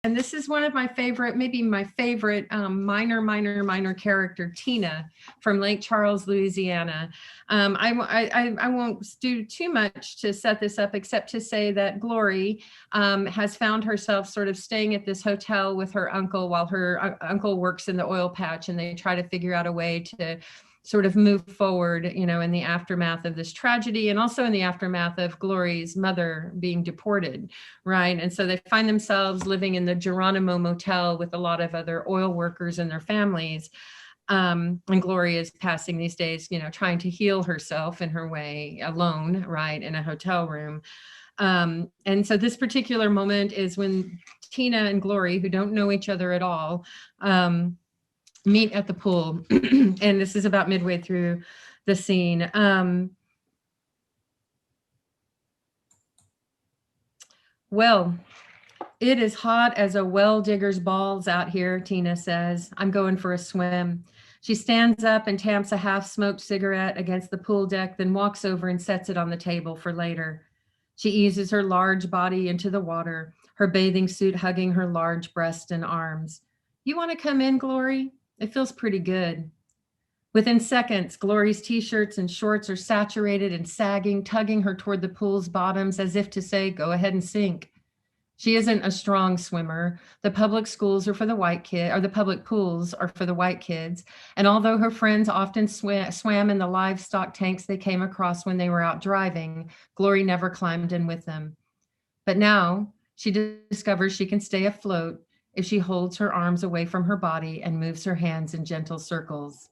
And this is one of my favorite, maybe my favorite minor character, Tina from Lake Charles, Louisiana. I won't do too much to set this up, except to say that Glory has found herself sort of staying at this hotel with her uncle while her uncle works in the oil patch, and they try to figure out a way to sort of move forward, in the aftermath of this tragedy, and also in the aftermath of Glory's mother being deported, right? And so they find themselves living in the Geronimo Motel with a lot of other oil workers and their families. And Glory is passing these days, trying to heal herself in her way alone, right, in a hotel room. And so this particular moment is when Tina and Glory, who don't know each other at all, meet at the pool. And this is about midway through the scene. Well, it is hot as a well digger's balls out here, Tina says. I'm going for a swim. She stands up and tamps a half-smoked cigarette against the pool deck, then walks over and sets it on the table for later. She eases her large body into the water, her bathing suit hugging her large breast and arms. You want to come in, Glory? It feels pretty good. Within seconds, Glory's t-shirts and shorts are saturated and sagging, tugging her toward the pool's bottoms as if to say, go ahead and sink. She isn't a strong swimmer. The public schools are for the white kid, or the public pools are for the white kids. And although her friends often swam in the livestock tanks they came across when they were out driving, Glory never climbed in with them. But now she discovers she can stay afloat if she holds her arms away from her body and moves her hands in gentle circles.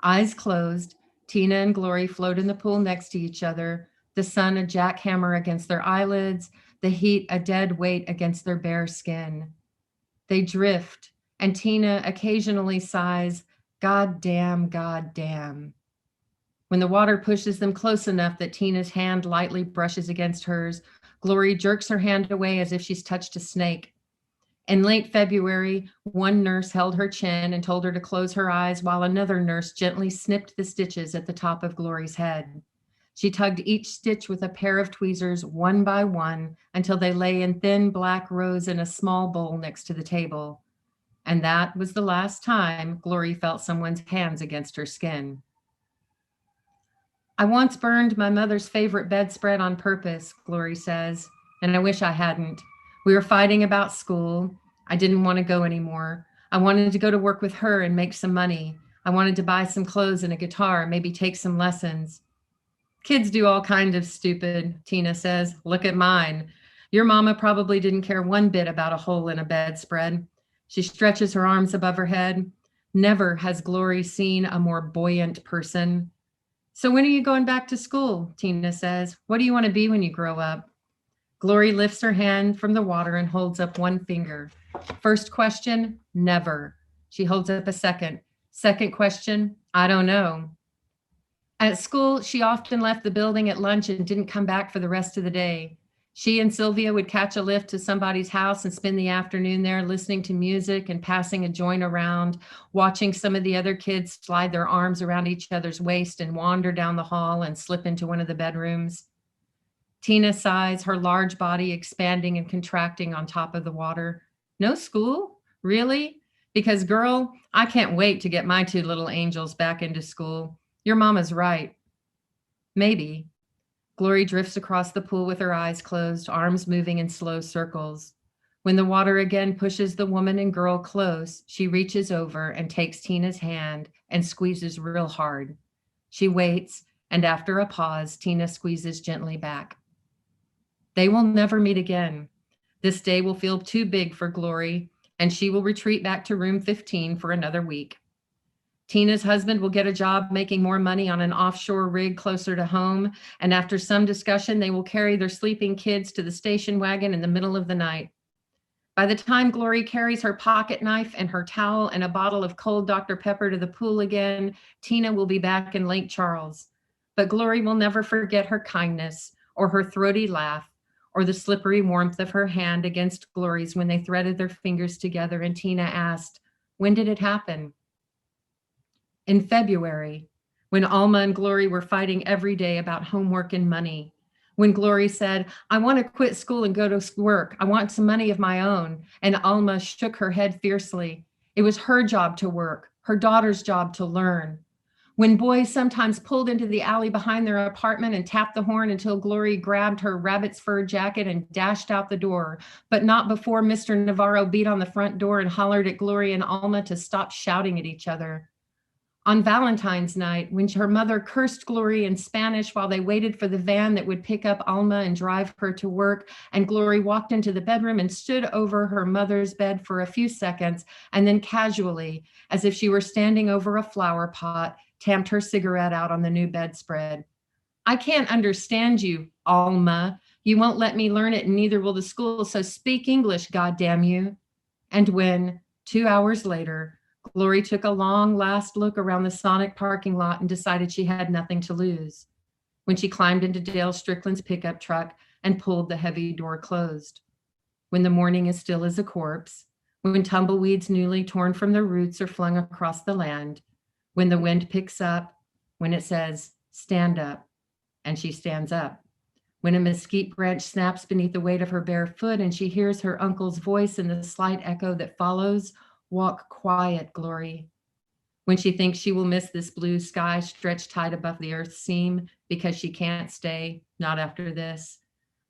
Eyes closed, Tina and Glory float in the pool next to each other, the sun a jackhammer against their eyelids, the heat a dead weight against their bare skin. They drift, and Tina occasionally sighs, God damn, God damn. When the water pushes them close enough that Tina's hand lightly brushes against hers, Glory jerks her hand away as if she's touched a snake. In late February, one nurse held her chin and told her to close her eyes while another nurse gently snipped the stitches at the top of Glory's head. She tugged each stitch with a pair of tweezers one by one until they lay in thin black rows in a small bowl next to the table. And that was the last time Glory felt someone's hands against her skin. I once burned my mother's favorite bedspread on purpose, Glory says, and I wish I hadn't. We were fighting about school. I didn't want to go anymore. I wanted to go to work with her and make some money. I wanted to buy some clothes and a guitar, maybe take some lessons. Kids do all kinds of stupid, Tina says. Look at mine. Your mama probably didn't care one bit about a hole in a bedspread. She stretches her arms above her head. Never has Glory seen a more buoyant person. So when are you going back to school? Tina says. What do you want to be when you grow up? Glory lifts her hand from the water and holds up one finger. First question, never. She holds up a second. Second question, I don't know. At school, she often left the building at lunch and didn't come back for the rest of the day. She and Sylvia would catch a lift to somebody's house and spend the afternoon there listening to music and passing a joint around, watching some of the other kids slide their arms around each other's waist and wander down the hall and slip into one of the bedrooms. Tina sighs, her large body expanding and contracting on top of the water. No school? Really? Because, girl, I can't wait to get my two little angels back into school. Your mama's right. Maybe. Glory drifts across the pool with her eyes closed, arms moving in slow circles. When the water again pushes the woman and girl close, she reaches over and takes Tina's hand and squeezes real hard. She waits, and after a pause, Tina squeezes gently back. They will never meet again. This day will feel too big for Glory, and she will retreat back to room 15 for another week. Tina's husband will get a job making more money on an offshore rig closer to home, and after some discussion, they will carry their sleeping kids to the station wagon in the middle of the night. By the time Glory carries her pocket knife and her towel and a bottle of cold Dr. Pepper to the pool again, Tina will be back in Lake Charles. But Glory will never forget her kindness or her throaty laugh or the slippery warmth of her hand against Glory's when they threaded their fingers together and Tina asked, "When did it happen?" In February, when Alma and Glory were fighting every day about homework and money, When Glory said, I want to quit school and go to work. I want some money of my own. And Alma shook her head fiercely. It was her job to work, her daughter's job to learn. When boys sometimes pulled into the alley behind their apartment and tapped the horn until Glory grabbed her rabbit's fur jacket and dashed out the door, but not before Mr. Navarro beat on the front door and hollered at Glory and Alma to stop shouting at each other. On Valentine's night, when her mother cursed Glory in Spanish while they waited for the van that would pick up Alma and drive her to work, and Glory walked into the bedroom and stood over her mother's bed for a few seconds, and then casually, as if she were standing over a flower pot, tamped her cigarette out on the new bedspread. I can't understand you, Alma. You won't let me learn it, and neither will the school, so speak English, goddamn you. And when, 2 hours later, Glory took a long last look around the Sonic parking lot and decided she had nothing to lose. When she climbed into Dale Strickland's pickup truck and pulled the heavy door closed. When the morning is still as a corpse, when tumbleweeds newly torn from their roots are flung across the land, when the wind picks up, when it says, stand up, and she stands up. When a mesquite branch snaps beneath the weight of her bare foot and she hears her uncle's voice in the slight echo that follows, walk quiet, Glory. When she thinks she will miss this blue sky stretched tight above the earth's seam because she can't stay, not after this.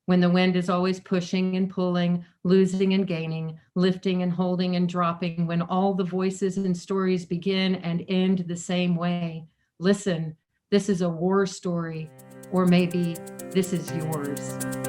When the wind is always pushing and pulling, losing and gaining, lifting and holding and dropping, when all the voices and stories begin and end the same way. Listen, this is a war story, or maybe this is yours.